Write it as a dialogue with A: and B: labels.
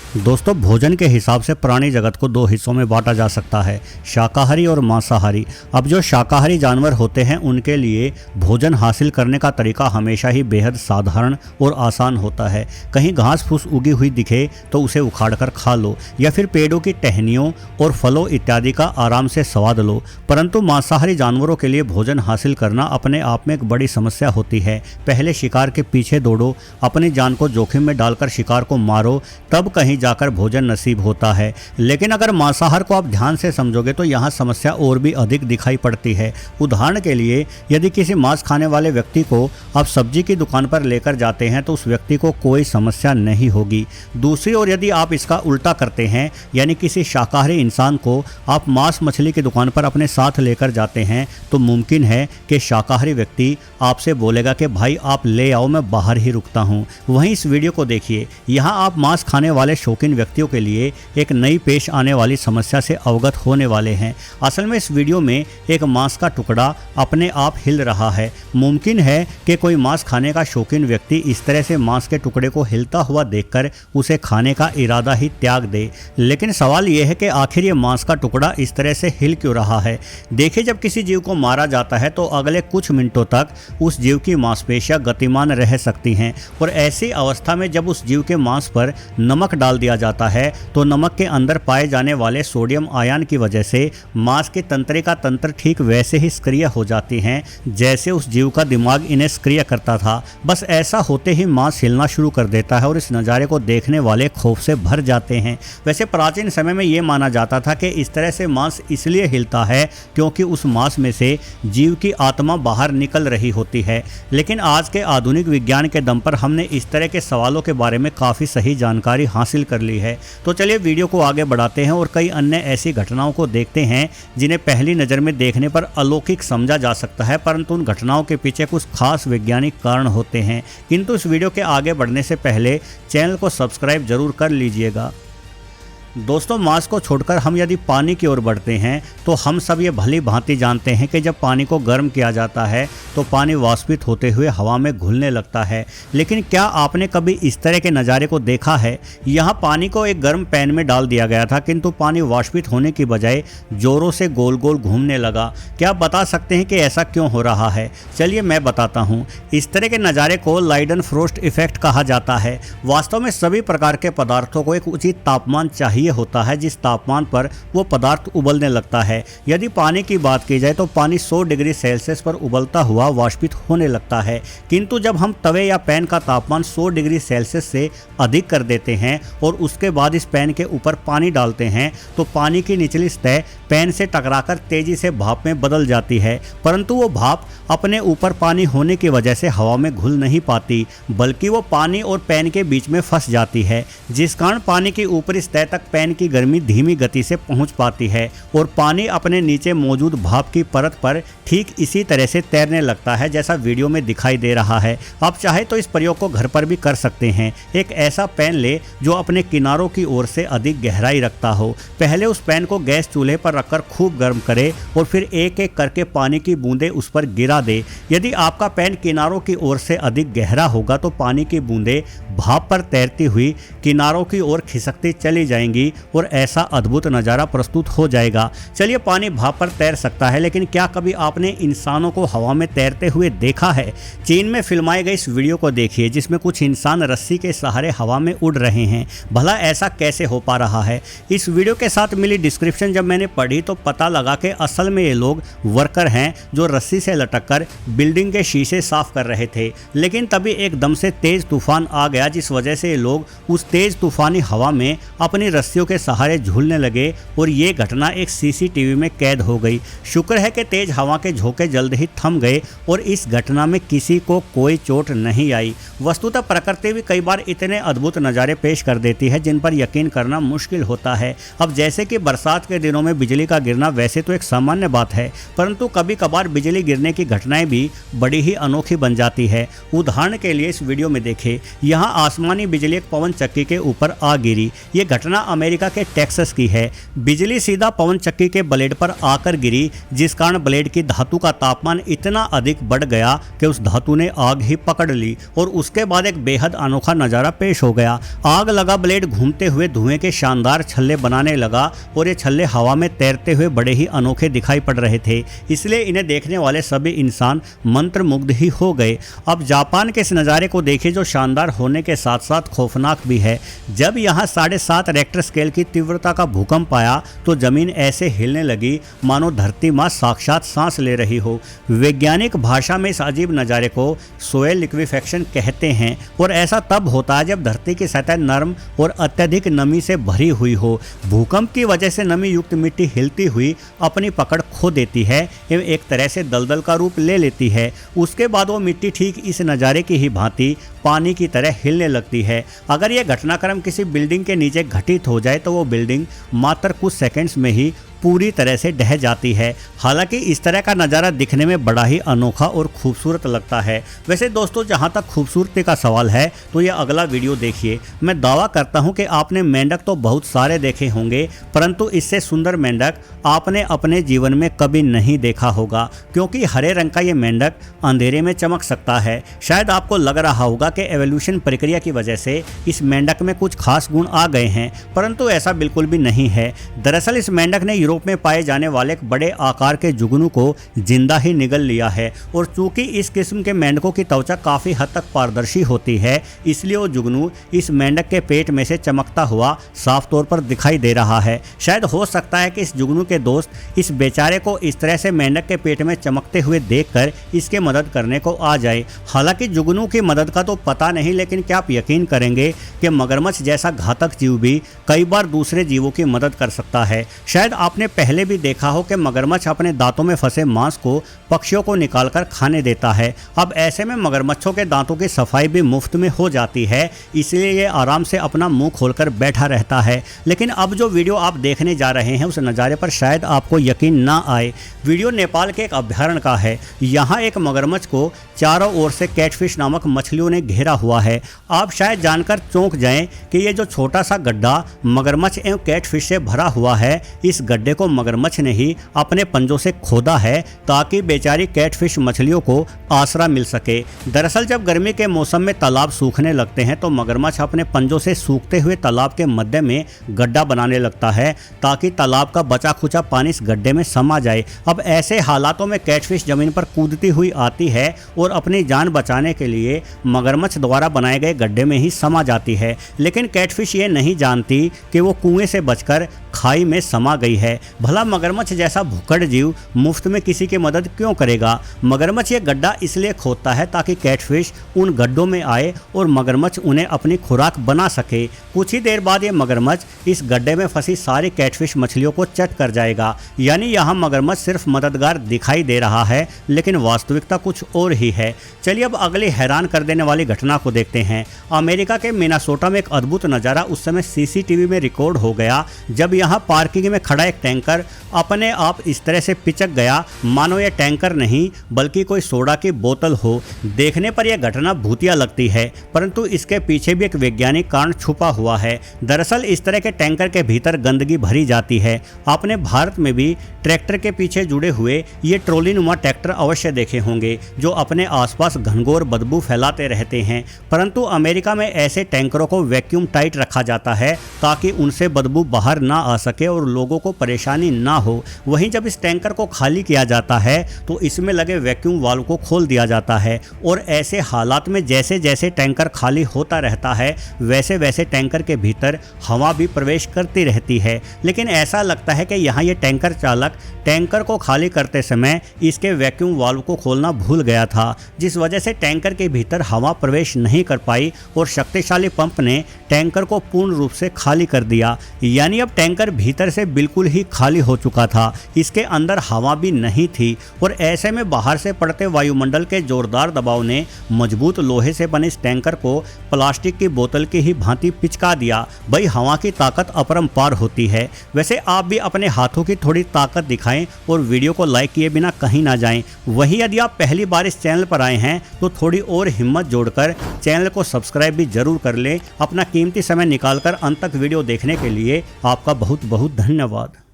A: दोस्तों, भोजन के हिसाब से प्राणी जगत को दो हिस्सों में बांटा जा सकता है, शाकाहारी और मांसाहारी। अब जो शाकाहारी जानवर होते हैं उनके लिए भोजन हासिल करने का तरीका हमेशा ही बेहद साधारण और आसान होता है। कहीं घास फूस उगी हुई दिखे तो उसे उखाड़कर खा लो या फिर पेड़ों की टहनियों और फलों इत्यादि का आराम से स्वाद लो। परंतु मांसाहारी जानवरों के लिए भोजन हासिल करना अपने आप में एक बड़ी समस्या होती है। पहले शिकार के पीछे दौड़ो, अपनी जान को जोखिम में डालकर शिकार को मारो, तब कहीं जाकर भोजन नसीब होता है। लेकिन अगर मांसाहार को आप ध्यान से समझोगे तो यहाँ समस्या और भी अधिक दिखाई पड़ती है। उदाहरण के लिए, यदि किसी मांस खाने वाले व्यक्ति को आप सब्जी की दुकान पर लेकर जाते हैं तो उस व्यक्ति को कोई समस्या नहीं होगी। दूसरी ओर यदि आप इसका उल्टा करते हैं, यानी किसी शाकाहारी इंसान को आप मांस मछली की दुकान पर अपने साथ लेकर जाते हैं, तो मुमकिन है कि शाकाहारी व्यक्ति आपसे बोलेगा कि भाई आप ले आओ, मैं बाहर ही रुकता हूँ। वहीं इस वीडियो को देखिए, यहाँ आप मांस खाने वाले शौकीन व्यक्तियों के लिए एक नई पेश आने वाली समस्या से अवगत होने वाले हैं। असल में इस वीडियो में एक मांस का टुकड़ा अपने आप हिल रहा है। मुमकिन है कि कोई मांस खाने का शौकीन व्यक्ति इस तरह से मांस के टुकड़े को हिलता हुआ देखकर उसे खाने का इरादा ही त्याग दे। लेकिन सवाल यह है कि आखिर ये मांस का टुकड़ा इस तरह से हिल क्यों रहा है। देखिए, जब किसी जीव को मारा जाता है तो अगले कुछ मिनटों तक उस जीव की मांसपेशियां गतिमान रह सकती हैं, और ऐसी अवस्था में जब उस जीव के मांस पर नमक डाल दिया जाता है तो नमक के अंदर पाए जाने वाले सोडियम आयन की वजह से मांस की तंत्रिका तंत्र ठीक वैसे ही सक्रिय हो जाती हैं जैसे उस जीव का दिमाग इन्हें सक्रिय करता था। बस ऐसा होते ही मांस हिलना शुरू कर देता है और इस नज़ारे को देखने वाले खौफ से भर जाते हैं। वैसे प्राचीन समय में ये माना जाता था कि इस तरह से मांस इसलिए हिलता है क्योंकि उस मांस में से जीव की आत्मा बाहर निकल रही होती है। लेकिन आज के आधुनिक विज्ञान के दम पर हमने इस तरह के सवालों के बारे में काफ़ी सही जानकारी हासिल कर ली है। तो चलिए वीडियो को आगे बढ़ाते हैं और कई अन्य ऐसी घटनाओं को देखते हैं जिन्हें पहली नज़र में देखने पर अलौकिक समझा जा सकता है, परंतु उन घटनाओं के पीछे कुछ खास वैज्ञानिक कारण होते हैं। किंतु इस वीडियो के आगे बढ़ने से पहले चैनल को सब्सक्राइब जरूर कर लीजिएगा। दोस्तों, मांस को छोड़कर हम यदि पानी की ओर बढ़ते हैं तो हम सब ये भली भांति जानते हैं कि जब पानी को गर्म किया जाता है तो पानी वाष्पित होते हुए हवा में घुलने लगता है। लेकिन क्या आपने कभी इस तरह के नज़ारे को देखा है? यहाँ पानी को एक गर्म पैन में डाल दिया गया था, किंतु पानी वाष्पित होने की बजाय जोरों से गोल गोल घूमने लगा। क्या आप बता सकते हैं कि ऐसा क्यों हो रहा है? चलिए मैं बताता हूँ। इस तरह के नज़ारे को लाइडन फ्रोस्ट इफेक्ट कहा जाता है। वास्तव में सभी प्रकार के पदार्थों को एक उचित तापमान चाहिए होता है जिस तापमान पर वो पदार्थ उबलने लगता है। यदि पानी की बात की जाए तो पानी 100 डिग्री सेल्सियस पर उबलता हुआ वाष्पित होने लगता है, किंतु जब हम तवे या पैन का तापमान 100 डिग्री सेल्सियस से अधिक कर देते हैं और उसके बाद इस पैन के ऊपर पानी डालते हैं तो पानी की निचली सतह पैन से टकराकर तेजी से भाप में बदल जाती है। परंतु वो भाप अपने ऊपर पानी होने की वजह से हवा में घुल नहीं पाती, बल्कि वो पानी और पैन के बीच में फंस जाती है, जिस कारण पानी की ऊपरी सतह तक पैन की गर्मी धीमी गति से पहुंच पाती है और पानी अपने नीचे मौजूद भाप की परत पर ठीक इसी तरह से तैरने लगता है जैसा वीडियो में दिखाई दे रहा है। आप चाहे तो इस प्रयोग को घर पर भी कर सकते हैं। एक ऐसा पैन ले जो अपने किनारों की ओर से अधिक गहराई रखता हो। पहले उस पैन को गैस चूल्हे पर रखकर खूब गर्म करे और फिर एक एक करके पानी की बूंदें उस पर गिरा दे। यदि आपका पैन किनारों की ओर से अधिक गहरा होगा तो पानी की बूंदें भाप पर तैरती हुई किनारों की ओर खिसकती चली जाएंगी और ऐसा अद्भुत नज़ारा प्रस्तुत हो जाएगा। चलिए, पानी भाप पर तैर सकता है, लेकिन क्या कभी आपने इंसानों को हवा में तैरते हुए देखा है? चीन में फिल्माए गए इस वीडियो को देखिए जिसमें कुछ इंसान रस्सी के सहारे हवा में उड़ रहे हैं। भला ऐसा कैसे हो पा रहा है? इस वीडियो के साथ मिली डिस्क्रिप्शन जब मैंने पढ़ी तो पता लगा कि असल में ये लोग वर्कर हैं जो रस्सी से लटककर बिल्डिंग के शीशे साफ कर रहे थे। लेकिन तभी एकदम से तेज तूफान आ गया जिस वजह से ये लोग उस तेज तूफानी हवा में अपनी रस्सियों के सहारे झूलने लगे और ये घटना एक सीसीटीवी में कैद हो गई। शुक्र है कि तेज हवा के झोंके जल्द ही थम गए और इस घटना में किसी को कोई चोट नहीं आई। वस्तुतः प्रकृति भी कई बार इतने अद्भुत नज़ारे पेश कर देती है जिन पर यकीन करना मुश्किल होता है। अब जैसे कि बरसात के दिनों में बिजली का गिरना वैसे तो एक सामान्य बात है, परंतु कभी कभार बिजली गिरने की घटनाएं भी बड़ी ही अनोखी बन जाती है। उदाहरण के लिए इस वीडियो में देखें, यहाँ आसमानी बिजली एक पवन चक्की के ऊपर आ गिरी। ये घटना अमेरिका के टेक्सास की है। बिजली सीधा पवन चक्की के ब्लेड पर आकर गिरी, जिस कारण ब्लेड की धातु का तापमान इतना अधिक बढ़ गया कि उस धातु ने आग ही पकड़ ली और उसके बाद एक बेहद अनोखा नज़ारा पेश हो गया। आग लगा ब्लेड घूमते हुए धुएं के शानदार छल्ले बनाने लगा और ये छल्ले हवा में तैरते हुए बड़े ही अनोखे दिखाई पड़ रहे थे, इसलिए इन्हें देखने वाले सभी इंसान मंत्रमुग्ध ही हो गए। अब जापान के इस नज़ारे को देखिए जो शानदार होने के साथ साथ खौफनाक भी है। जब यहाँ 7.5 रेक्टर स्केल की तीव्रता का भूकंप आया तो जमीन ऐसे हिलने लगी मानो धरती माँ साक्षात सांस ले रही हो। वैज्ञानिक भाषा में इस अजीब नज़ारे को सोयल लिक्विफेक्शन कहते हैं और ऐसा तब होता है जब धरती की सतह नरम और अत्यधिक नमी से भरी हुई हो। भूकंप की वजह से नमी युक्त मिट्टी हिलती हुई अपनी पकड़ खो देती है एवं एक तरह से दलदल का रूप ले लेती है। उसके बाद वो मिट्टी ठीक इस नज़ारे की ही भांति पानी की तरह हिलने लगती है। अगर यह घटनाक्रम किसी बिल्डिंग के नीचे घटित हो जाए तो वो बिल्डिंग मात्र कुछ सेकंड्स में ही पूरी तरह से ढह जाती है। हालांकि इस तरह का नज़ारा दिखने में बड़ा ही अनोखा और खूबसूरत लगता है। वैसे दोस्तों, जहां तक खूबसूरती का सवाल है तो यह अगला वीडियो देखिए। मैं दावा करता हूं कि आपने मेंढक तो बहुत सारे देखे होंगे, परंतु इससे सुंदर मेंढक आपने अपने जीवन में कभी नहीं देखा होगा, क्योंकि हरे रंग का ये मेंढक अंधेरे में चमक सकता है। शायद आपको लग रहा होगा कि एवोल्यूशन प्रक्रिया की वजह से इस मेंढक में कुछ खास गुण आ गए हैं, परंतु ऐसा बिल्कुल भी नहीं है। दरअसल इस मेंढक ने यूरोप में पाए जाने वाले एक बड़े आकार के जुगनू को जिंदा ही निगल लिया है और चूंकि इस किस्म के मेंढकों की त्वचा काफी हद तक पारदर्शी होती है, इसलिए वो जुगनू इस मेंढक के पेट में से चमकता हुआ साफ तौर पर दिखाई दे रहा है। शायद हो सकता है कि इस जुगनू के दोस्त इस बेचारे को इस तरह से मेंढक के पेट में चमकते हुए देखकर इसके मदद करने को आ जाए। हालांकि जुगनू की मदद का तो पता नहीं, लेकिन क्या आप यकीन करेंगे कि मगरमच्छ जैसा घातक जीव भी कई बार दूसरे जीवों की मदद कर सकता है। शायद आपने पहले भी देखा हो कि मगरमच्छ अपने दांतों में फंसे मांस को पक्षियों को निकालकर खाने देता है। अब ऐसे में मगरमच्छों के दांतों की सफाई भी मुफ्त में हो जाती है, इसलिए ये आराम से अपना मुंह खोलकर बैठा रहता है। लेकिन अब जो वीडियो आप देखने जा रहे हैं उस नज़ारे पर शायद आपको यकीन ना आए। वीडियो नेपाल के एक अभ्यारण्य का है। यहाँ एक मगरमच्छ को चारों ओर से कैटफिश नामक मछलियों ने घेरा हुआ है। आप शायद जानकर चौंक जाएं कि ये जो छोटा सा गड्ढा मगरमच्छ एवं कैटफिश से भरा हुआ है, इस गड्ढे को मगरमच्छ ने ही अपने पंजों से खोदा है ताकि बेचारी कैटफिश मछलियों को आसरा मिल सके। दरअसल जब गर्मी के मौसम में तालाब सूखने लगते हैं तो मगरमच्छ अपने पंजों से सूखते हुए तालाब के मध्य में गड्ढा बनाने लगता है ताकि तालाब का बचा खुचा पानी इस गड्ढे में समा जाए। अब ऐसे हालातों में कैटफिश जमीन पर कूदती हुई आती है और अपनी जान बचाने के लिए मगरमच्छ द्वारा बनाए गए गड्ढे में ही समा जाती है। लेकिन कैटफिश ये नहीं जानती कि वो कुएं से बचकर खाई में समा गई है। भला मगरमच्छ जैसा भुक्कड़ जीव मुफ्त में किसी की मदद क्यों करेगा? मगरमच्छ ये गड्ढा इसलिए खोदता है ताकि कैटफिश उन गड्ढों में आए और मगरमच्छ उन्हें अपनी खुराक बना सके। कुछ ही देर बाद ये मगरमच्छ इस गड्ढे में फंसी सारी कैटफिश मछलियों को चट कर जाएगा। यानी यहाँ मगरमच्छ सिर्फ मददगार दिखाई दे रहा है, लेकिन वास्तविकता कुछ और ही है। चलिए अब अगली हैरान कर देने वाली घटना को देखते हैं। अमेरिका के मिनेसोटा में एक अद्भुत नज़ारा उस समय सीसीटीवी में रिकॉर्ड हो गया जब यहाँ पार्किंग में खड़ा एक टैंकर अपने आप इस तरह से पिचक गया मानो यह टैंकर नहीं बल्कि कोई सोडा की बोतल हो। देखने पर यह घटना भूतिया लगती है, परंतु इसके पीछे भी एक वैज्ञानिक कारण छुपा हुआ है। दरअसल इस तरह के टैंकर के भीतर गंदगी भरी जाती है। आपने भारत में भी ट्रैक्टर के पीछे जुड़े हुए ये ट्रॉली नुमा ट्रैक्टर अवश्य देखे होंगे जो अपने आसपास घनघोर बदबू फैलाते रहते हैं, परंतु अमेरिका में ऐसे टैंकरों को वैक्यूम टाइट रखा जाता है ताकि उनसे बदबू बाहर ना आ सके और लोगों को परेशानी ना हो। वहीं जब इस टैंकर को खाली किया जाता है तो इसमें लगे वैक्यूम वाल्व को खोल दिया जाता है और ऐसे हालात में जैसे जैसे टैंकर खाली होता रहता है वैसे वैसे टैंकर के भीतर हवा भी प्रवेश करती रहती है। लेकिन ऐसा लगता है कि यहाँ ये टैंकर चालक टैंकर को खाली करते समय इसके वैक्यूम वाल्व को खोलना भूल गया था, जिस वजह से टैंकर के भीतर हवा प्रवेश नहीं कर पाई और शक्तिशाली पंप ने टैंकर को पूर्ण रूप से खाली कर दिया। यानी अब टैंकर भीतर से बिल्कुल ही ही खाली हो चुका था। इसके अंदर हवा भी नहीं थी और ऐसे में बाहर से पड़ते वायुमंडल के जोरदार दबाव ने मजबूत लोहे से बने इस टैंकर को प्लास्टिक की बोतल की ही भांति पिचका दिया। भाई हवा की ताकत अपरंपार होती है। वैसे आप भी अपने हाथों की थोड़ी ताकत दिखाएं और वीडियो को लाइक किए बिना कहीं ना जाएं। वहीं यदि आप पहली बार इस चैनल पर आए हैं तो थोड़ी और हिम्मत जोड़कर चैनल को सब्सक्राइब भी जरूर कर लें। अपना कीमती समय निकालकर अंत तक वीडियो देखने के लिए आपका बहुत बहुत धन्यवाद।